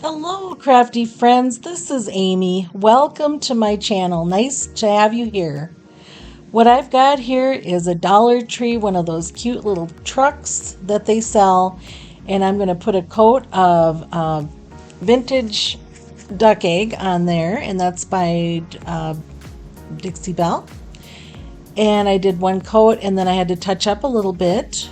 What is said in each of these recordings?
Hello, crafty friends. This is Amy. Welcome to my channel. Nice to have you here. What I've got here is a Dollar Tree, one of those cute little trucks that they sell, and I'm going to put a coat of vintage duck egg on there, and that's by Dixie Belle. And I did one coat, and then I had to touch up a little bit.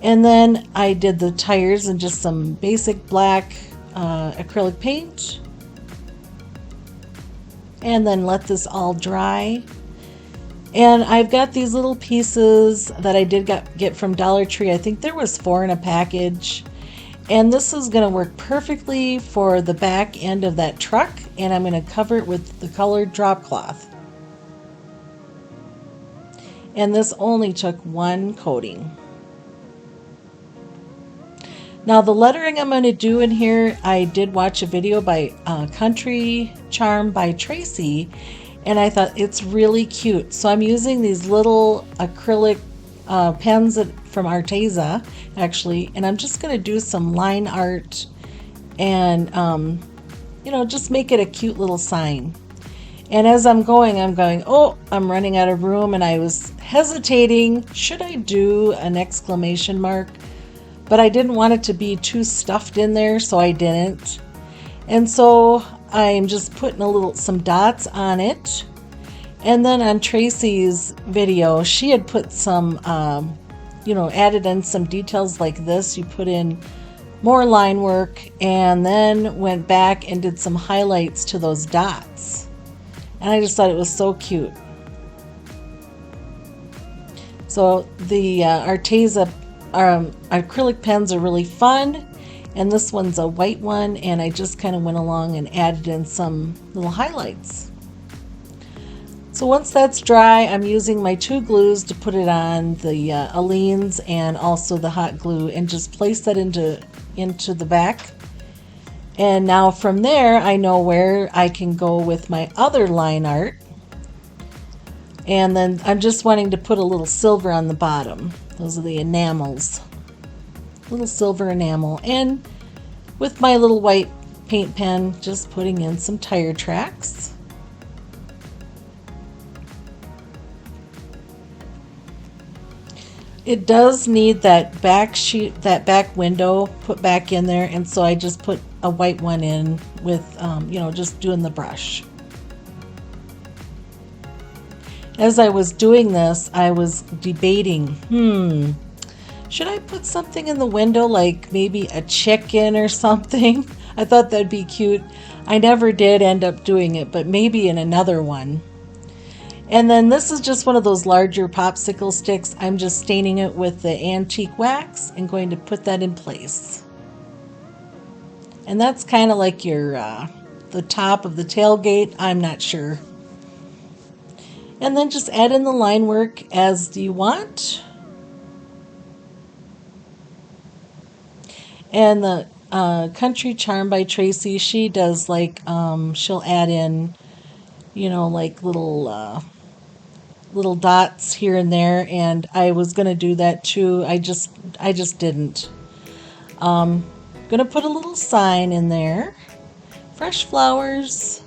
And then I did the tires and just some basic black acrylic paint. And then let this all dry. And I've got these little pieces that I did get from Dollar Tree. I think there was 4 in a package. And this is going to work perfectly for the back end of that truck. And I'm going to cover it with the colored drop cloth. And this only took one coating. Now the lettering I'm going to do in here, I did watch a video by Country Charm by Tracy, and I thought it's really cute. So I'm using these little acrylic pens from Arteza, actually, and I'm just going to do some line art and, just make it a cute little sign. And as I'm going, oh, I'm running out of room, and I was hesitating, should I do an exclamation mark? But I didn't want it to be too stuffed in there, so I didn't. And so I'm just putting some dots on it. And then on Tracy's video, she had put some, added in some details like this. You put in more line work and then went back and did some highlights to those dots. And I just thought it was so cute. So the Arteza acrylic pens are really fun, and this one's a white one, and I just kind of went along and added in some little highlights. So once that's dry, I'm using my 2 glues to put it on the Aleene's and also the hot glue, and just place that into the back. And now from there, I know where I can go with my other line art. And then I'm just wanting to put a little silver on the bottom. Those are the enamels. Little silver enamel. And with my little white paint pen, just putting in some tire tracks. It does need that back sheet, that back window put back in there, and so I just put a white one in with, just doing the brush. As I was doing this, I was debating, should I put something in the window, like maybe a chicken or something? I thought that'd be cute. I never did end up doing it, but maybe in another one. And then this is just one of those larger popsicle sticks. I'm just staining it with the antique wax and going to put that in place. And that's kind of like your the top of the tailgate. I'm not sure. And then just add in the line work as you want. And the Country Charm by Tracy, she does she'll add in, like little dots here and there. And I was going to do that too. I just didn't. Going to put a little sign in there. Fresh flowers.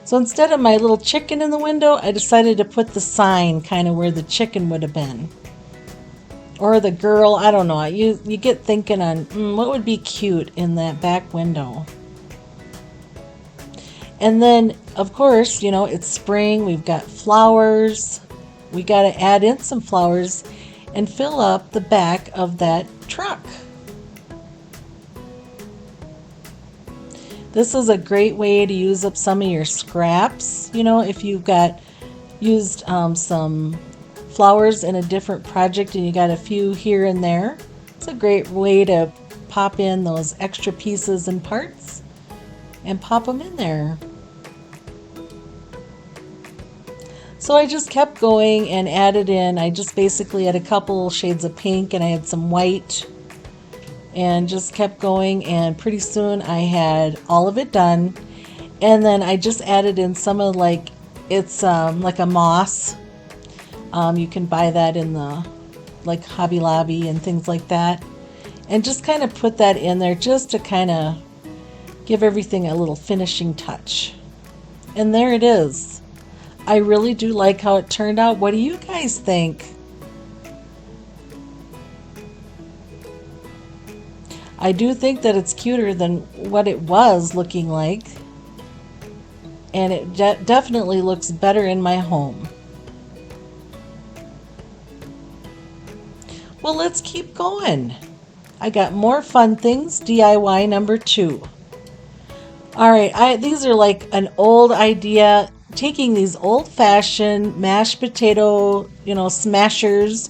So instead of my little chicken in the window, I decided to put the sign kind of where the chicken would have been. Or the girl, I don't know. You get thinking on what would be cute in that back window. And then, of course, it's spring. We've got flowers. We got to add in some flowers and fill up the back of that truck. This is a great way to use up some of your scraps. If you've got used some flowers in a different project and you got a few here and there, it's a great way to pop in those extra pieces and parts and pop them in there. So I just kept going and added in. I just basically had a couple shades of pink and I had some white. And just kept going, and pretty soon I had all of it done. And then I just added in some of it's like a moss. You can buy that in the like Hobby Lobby and things like that. And just kind of put that in there just to kind of give everything a little finishing touch. And there it is. I really do like how it turned out. What do you guys think? I do think that it's cuter than what it was looking like. And it definitely looks better in my home. Well, let's keep going. I got more fun things, DIY number 2. All right, these are like an old idea, taking these old-fashioned mashed potato, mashers,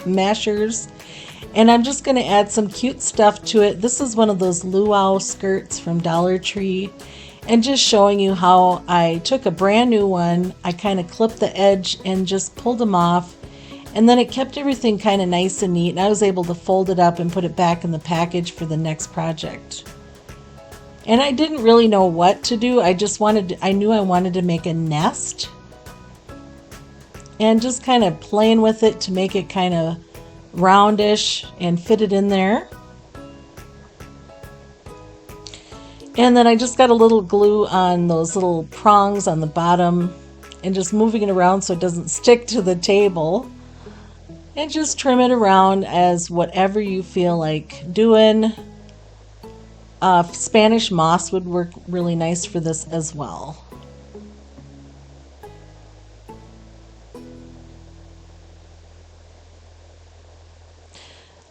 and I'm just going to add some cute stuff to it. This is one of those luau skirts from Dollar Tree, and just showing you how I took a brand new one, I kind of clipped the edge and just pulled them off, and then it kept everything kind of nice and neat, and I was able to fold it up and put it back in the package for the next project. And I didn't really know what to do. I knew I wanted to make a nest, and just kind of playing with it to make it kind of roundish and fit it in there. And then I just got a little glue on those little prongs on the bottom and just moving it around so it doesn't stick to the table. And just trim it around as whatever you feel like doing. Spanish moss would work really nice for this as well.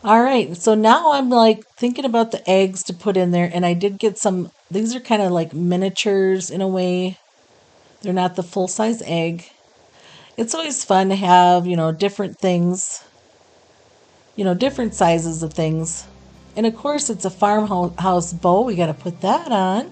All right, so now I'm like thinking about the eggs to put in there, and I did get some, these are kind of like miniatures in a way. They're not the full-size egg. It's always fun to have, different things, different sizes of things. And of course, it's a farmhouse bow. We got to put that on.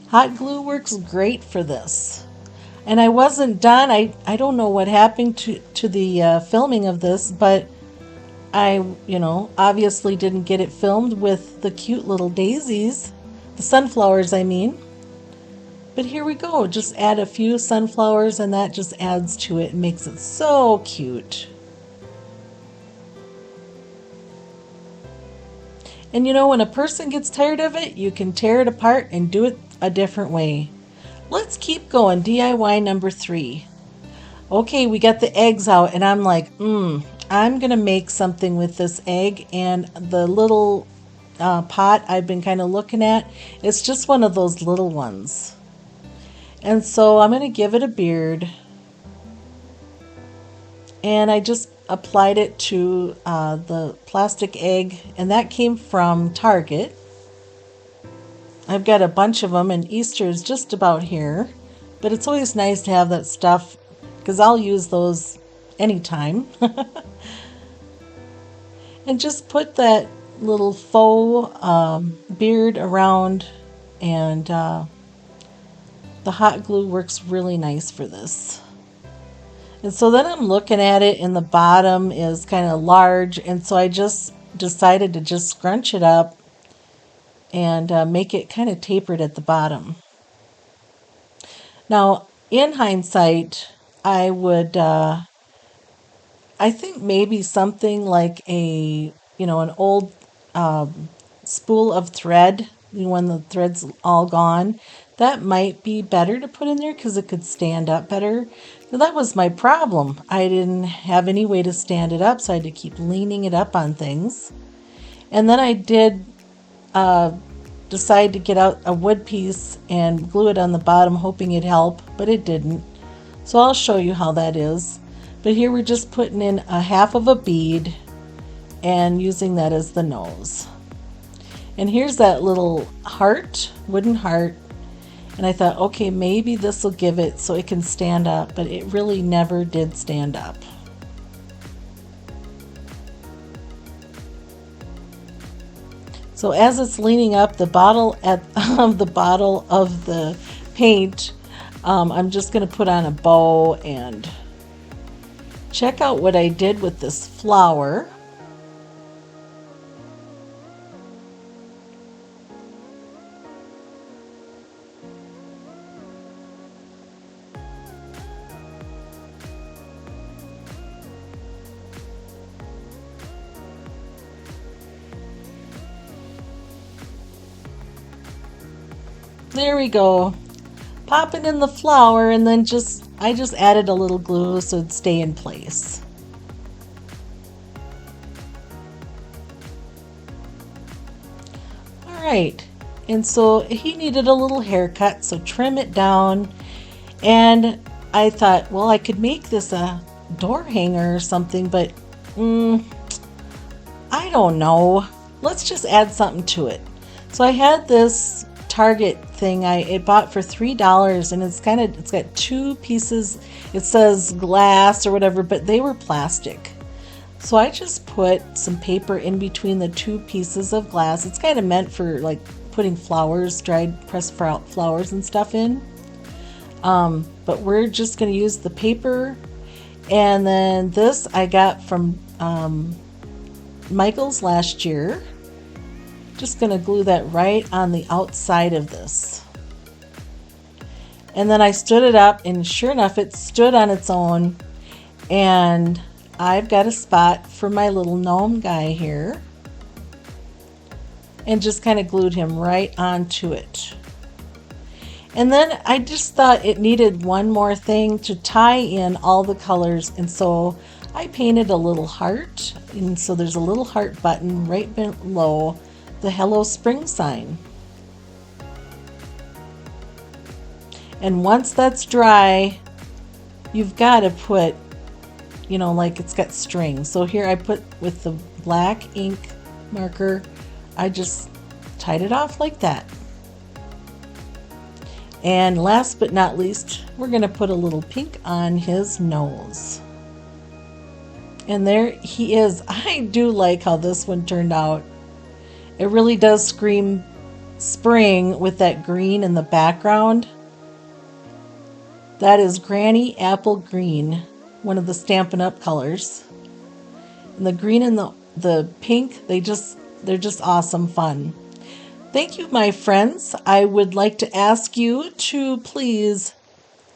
Hot glue works great for this. And I wasn't done. I don't know what happened to the filming of this, but I, obviously didn't get it filmed with the cute little daisies. The sunflowers, I mean. But here we go. Just add a few sunflowers and that just adds to it and makes it so cute. And when a person gets tired of it, you can tear it apart and do it a different way. Let's keep going. DIY number 3. Okay, we got the eggs out, and I'm like, I'm gonna make something with this egg. And the little pot I've been kind of looking at, it's just one of those little ones. And so I'm gonna give it a beard, and I just applied it to the plastic egg, and that came from Target. I've got a bunch of them, and Easter is just about here, but it's always nice to have that stuff because I'll use those anytime. And just put that little faux beard around, and the hot glue works really nice for this. And so then I'm looking at it, and the bottom is kind of large, and so I just decided to just scrunch it up and make it kind of tapered at the bottom. Now, in hindsight, I would, I think maybe something like an old spool of thread, when the thread's all gone, that might be better to put in there because it could stand up better. Now, that was my problem. I didn't have any way to stand it up, so I had to keep leaning it up on things. And then I did decide to get out a wood piece and glue it on the bottom, hoping it'd help, but it didn't. So I'll show you how that is. But here we're just putting in a half of a bead and using that as the nose. And here's that little heart, wooden heart. And I thought, okay, maybe this will give it so it can stand up, but it really never did stand up. So as it's leaning up, the bottle of the paint, I'm just going to put on a bow and check out what I did with this flower. There we go. Popping in the flower, and then I just added a little glue so it'd stay in place. All right. And so he needed a little haircut, so trim it down. And I thought, well, I could make this a door hanger or something, but I don't know. Let's just add something to it. So I had this Target thing I bought for $3, and it's got two pieces. It says glass or whatever, but they were plastic. So I just put some paper in between the two pieces of glass. It's kind of meant for like putting flowers, dried pressed flowers and stuff in. But we're just going to use the paper. And then this I got from Michael's last year. Just going to glue that right on the outside of this. And then I stood it up, and sure enough, it stood on its own. And I've got a spot for my little gnome guy here. And just kind of glued him right onto it. And then I just thought it needed one more thing to tie in all the colors, and so I painted a little heart, and so there's a little heart button right below the Hello Spring sign. And once that's dry, you've got to put, like it's got string. So here I put with the black ink marker, I just tied it off like that. And last but not least, we're going to put a little pink on his nose. And there he is. I do like how this one turned out. It really does scream spring with that green in the background. That is Granny Apple Green, one of the Stampin' Up colors. And the green and the pink, they're just awesome fun. Thank you, my friends. I would like to ask you to please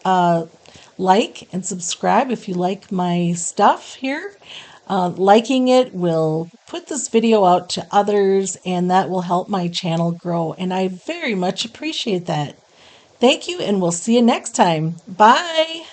like and subscribe if you like my stuff here. Liking it will put this video out to others, and that will help my channel grow. And I very much appreciate that. Thank you, and we'll see you next time. Bye.